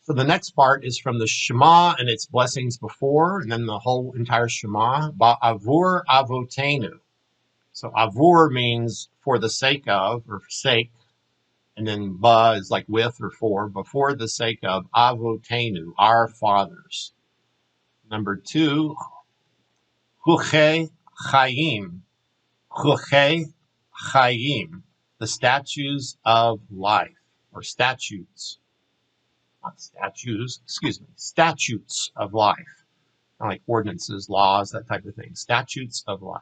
So the next part is from the Shema and its blessings before, and then the whole entire Shema. Ba'avur avotenu. So avur means for the sake of, or sake, and then ba is like with or for, before the sake of avotenu, our fathers. Number 2, chuche chayim. Chuche chayim, the statutes of life, or statutes. Not statues, excuse me, statutes of life. Like ordinances, laws, that type of thing. Statutes of life.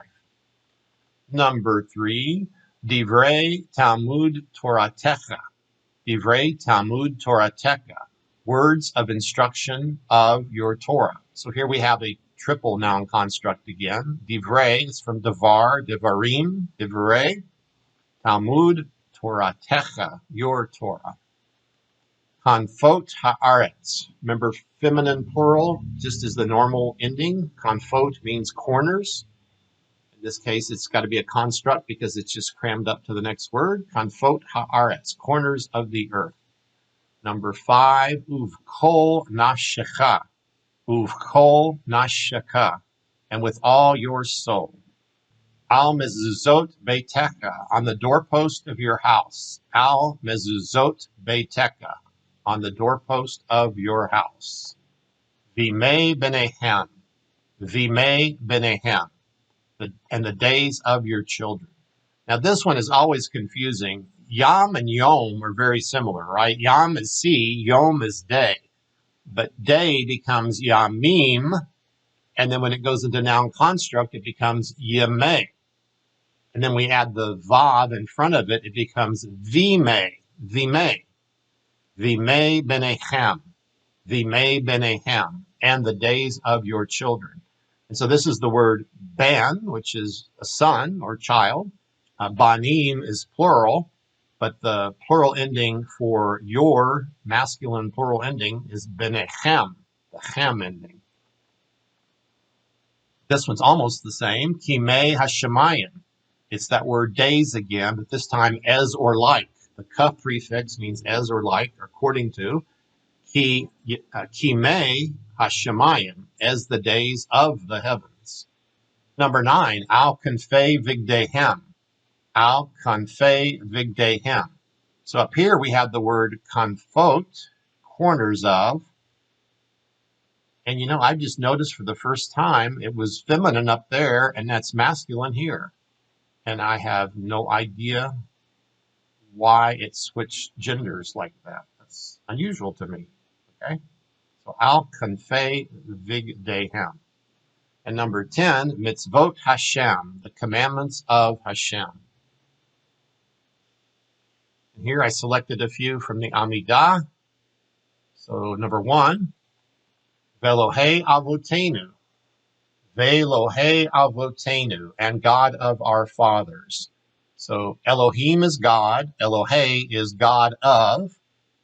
Number 3, Divrei Talmud Toratecha. Divrei Talmud Toratecha. Words of instruction of your Torah. So here we have a triple noun construct again. Divrei is from Devar, Devarim, Divrei. Talmud Toratecha, your Torah. Konfot haaretz. Remember feminine plural, just as the normal ending. Konfot means corners. In this case, it's got to be a construct because it's just crammed up to the next word. Konfot haaretz, corners of the earth. Number 5, uvkol nafshecha. Uvkol nafshecha, and with all your soul. Al mezuzot beitecha, on the doorpost of your house. Al mezuzot beitecha, on the doorpost of your house. Vimei benehem. Vimei benehem, and the days of your children. Now this one is always confusing. Yom and Yom are very similar, right? Yom is sea, Yom is day. But day becomes Yamim, and then when it goes into noun construct, it becomes Yemei. And then we add the Vav in front of it, it becomes Vimei, Vimei. Vimei benehem, Vimei benehem, and the days of your children. And so this is the word ban, which is a son or child. Banim is plural, but the plural ending for your masculine plural ending is benechem, the chem ending. This one's almost the same. Kimei hashemayim. It's that word days again, but this time as or like. The ka prefix means as or like, according to kimei hashemayim, as the days of the heavens. Number 9, al kanfei vigdehem. Al kanfei vigdehem. So up here we have the word konfot, corners of. And you know, I just noticed for the first time it was feminine up there and that's masculine here. And I have no idea why it switched genders like that. That's unusual to me. Okay? So al kanfei vigdehem. And number 10, mitzvot Hashem, the commandments of Hashem. And here I selected a few from the Amidah. So number 1, Velohei avotenu, Velohei avotenu, and God of our fathers. So Elohim is God, Elohei is God of,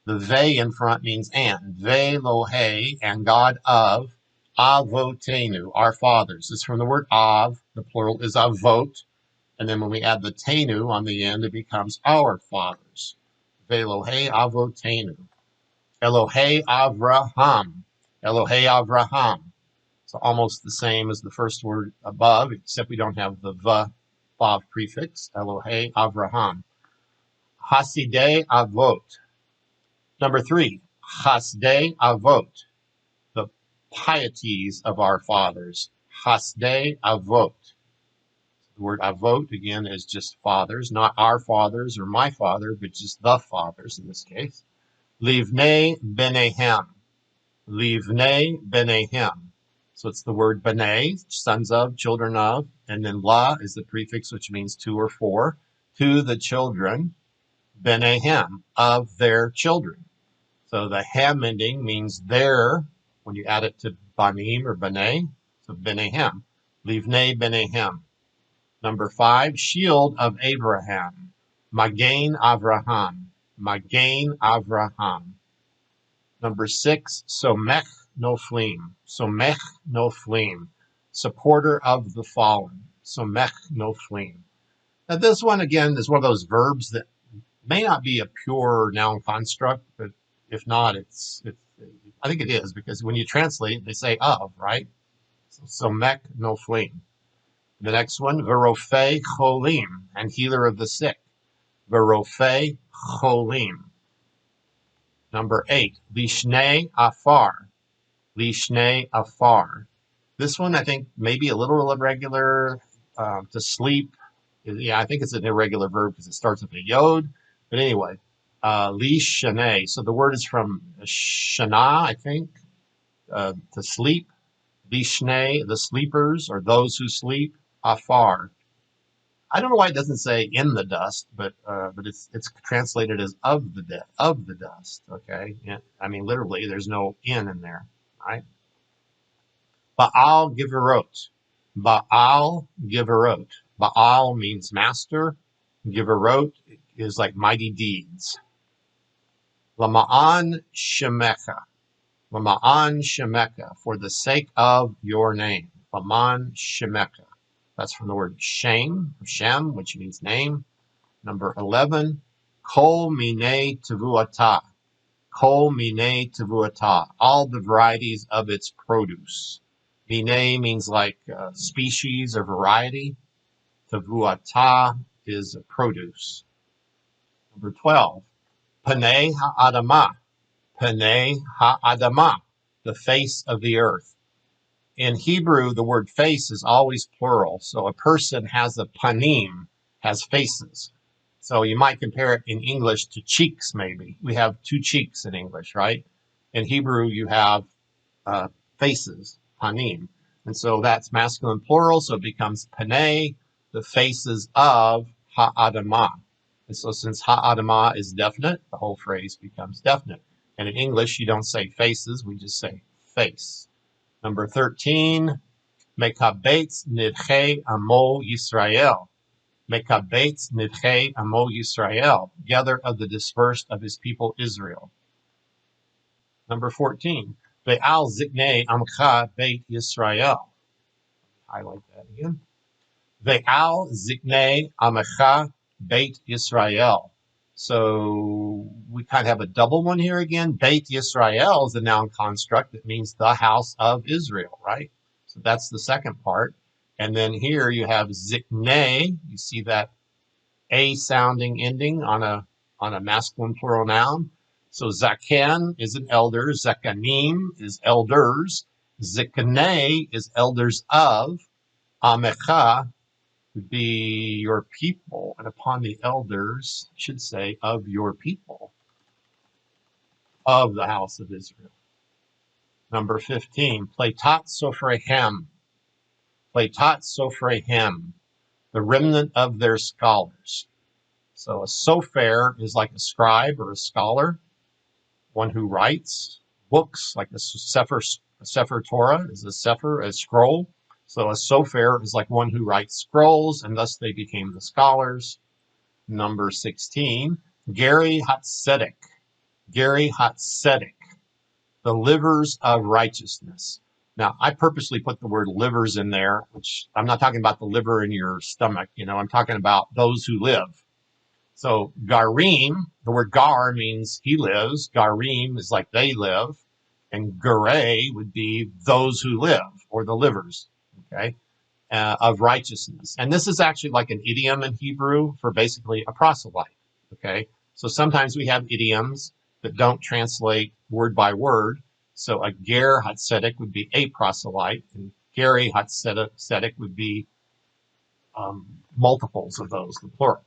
the Ve in front means and, Velohei, and God of avotenu, our fathers. It's from the word av, the plural is avot, and then when we add the tenu on the end, it becomes our fathers. Velohei avotenu. Elohei Avraham. Elohei Avraham. So almost the same as the first word above, except we don't have the vav prefix. Elohei Avraham. Hasidei Avot. Number 3, Hasdei Avot, the pieties of our fathers. Hasdei Avot. The word avot, again, is just fathers, not our fathers or my father, but just the fathers in this case. Livnei benehem. Livnei benehem. So it's the word benei, sons of, children of, and then la is the prefix, which means to or for, to the children, benehem, of their children. So the hem ending means their, when you add it to banim or benei, so benehem, livnei benehem. Number 5, shield of Abraham, Magain Avraham, Magain Avraham. Number 6, Somech Noflim, Somech Noflim, supporter of the fallen, Somech Noflim. Now this one again is one of those verbs that may not be a pure noun construct, but if not, I think it is, because when you translate, they say of, right? So mek noflim. The next one, Verofei cholim, and healer of the sick. Verofei cholim. Number 8, Lishnei afar. Lishnei afar. This one, I think, maybe a little irregular. To sleep. Yeah, I think it's an irregular verb because it starts with a yod. But anyway, lishnei. So the word is from shana, I think, to sleep. Lishnei, the sleepers, or those who sleep. Afar. I don't know why it doesn't say in the dust, but it's translated as of the dust. Okay, yeah, I mean literally, there's no in there, right? Baal giverot, Baal giverot. Baal means master. Giverot is like mighty deeds. Lama'an shemecha, Lama'an shemecha, for the sake of your name. Lama'an shemecha. That's from the word Shem, which means name. Number 11, Kol minei tevuata. Kol minei tevuata. All the varieties of its produce. Minei means like species or variety. Tevuata is produce. Number 12, Panei ha'adamah. Panei ha'adamah. The face of the earth. In Hebrew, the word face is always plural. So a person has a panim, has faces. So you might compare it in English to cheeks, maybe. We have two cheeks in English, right? In Hebrew, you have faces, panim. And so that's masculine plural, so it becomes panei, the faces of ha'adamah. And so since ha'adamah is definite, the whole phrase becomes definite. And in English, you don't say faces, we just say face. Number 13, Mekabetz nidchei amo Yisrael. Mekabetz nidchei amo Yisrael. Gather of the dispersed of his people Israel. Number 14, Ve'al ziknei amcha beit Yisrael. Highlight that again. Ve'al ziknei amcha beit Yisrael. So we kind of have a double one here again. Beit Yisrael is a noun construct that means the house of Israel, right? So that's the second part. And then here you have ziknei. You see that a sounding ending on a masculine plural noun. So zaken is an elder. Zekanim is elders. Ziknei is elders of. Amecha would be your people, and upon the elders, should say, of your people, of the house of Israel. Number 15, Pleitat Sofrehem. Pleitat Sofrehem, the remnant of their scholars. So a sofer is like a scribe or a scholar, one who writes books, like a Sefer Torah is a Sefer, a scroll. So a sofer is like one who writes scrolls, and thus they became the scholars. Number 16, Gary Hatzedek. Gary Hatzedek, the livers of righteousness. Now, I purposely put the word livers in there, which I'm not talking about the liver in your stomach. I'm talking about those who live. So Garim, the word Gar means he lives. Garim is like they live. And Garei would be those who live, or the livers, okay, of righteousness. And this is actually like an idiom in Hebrew for basically a proselyte, okay? So sometimes we have idioms that don't translate word by word. So a ger hatzedek would be a proselyte, and geri hatzedek would be multiples of those, the plural.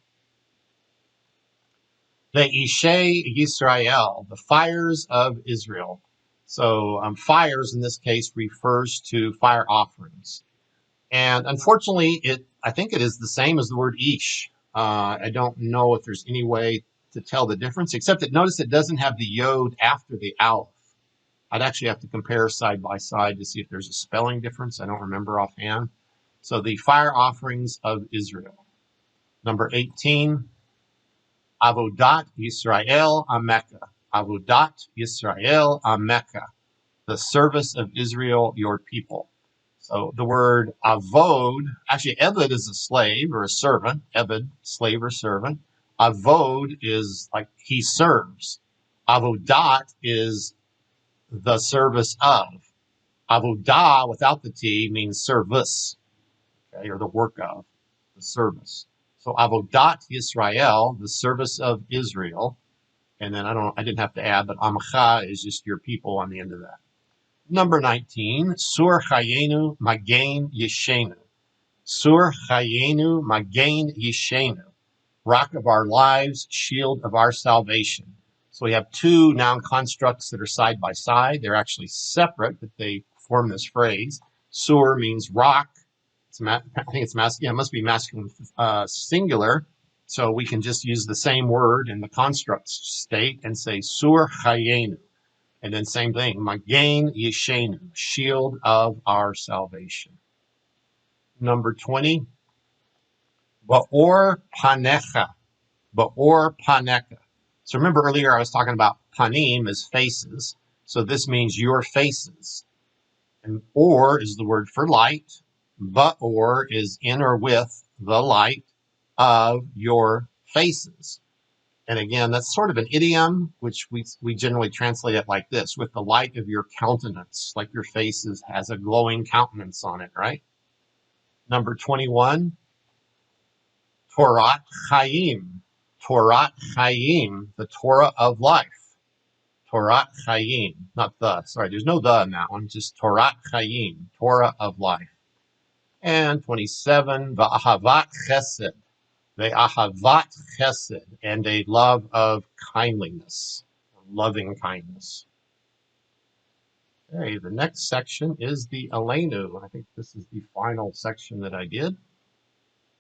The Ishei Yisrael, the fires of Israel. So fires in this case refers to fire offerings. And unfortunately, I think it is the same as the word ish. I don't know if there's any way to tell the difference, except that notice it doesn't have the yod after the aleph. I'd actually have to compare side by side to see if there's a spelling difference. I don't remember offhand. So the fire offerings of Israel. Number 18, Avodat Yisrael Ameka. Avodat Yisrael Ameka. The service of Israel, your people. So the word avod, actually eved is a slave or a servant. Eved, slave or servant. Avod is like he serves. Avodat is the service of. Avodah without the T means service, okay, or the work of, the service. So Avodat Yisrael, the service of Israel. And then I didn't have to add, but Amcha is just your people on the end of that. Number 19, Sur Chayenu Magain Yeshenu. Sur Chayenu Magain Yeshenu. Rock of our lives, shield of our salvation. So we have two noun constructs that are side by side. They're actually separate, but they form this phrase. Sur means rock. I think it's masculine. Yeah, it must be masculine singular. So we can just use the same word in the construct state and say Sur Chayenu. And then same thing, Magain Yeshenu, shield of our salvation. Number 20, Ba'or Panecha. Ba'or Panecha. So remember earlier I was talking about panim as faces. So this means your faces. And or is the word for light. Ba'or is in or with the light of your faces. And again, that's sort of an idiom, which we generally translate it like this, with the light of your countenance, like your face has a glowing countenance on it, right? Number 21, Torat Chaim. Torat Chaim, the Torah of life. Torat Chaim, not the, sorry, there's no the in that one, just Torat Chaim, Torah of life. And 27, Va'ahavat Chesed. Ve'ahavat Chesed, and a love of kindliness, loving kindness. Okay, the next section is the Aleinu. I think this is the final section that I did.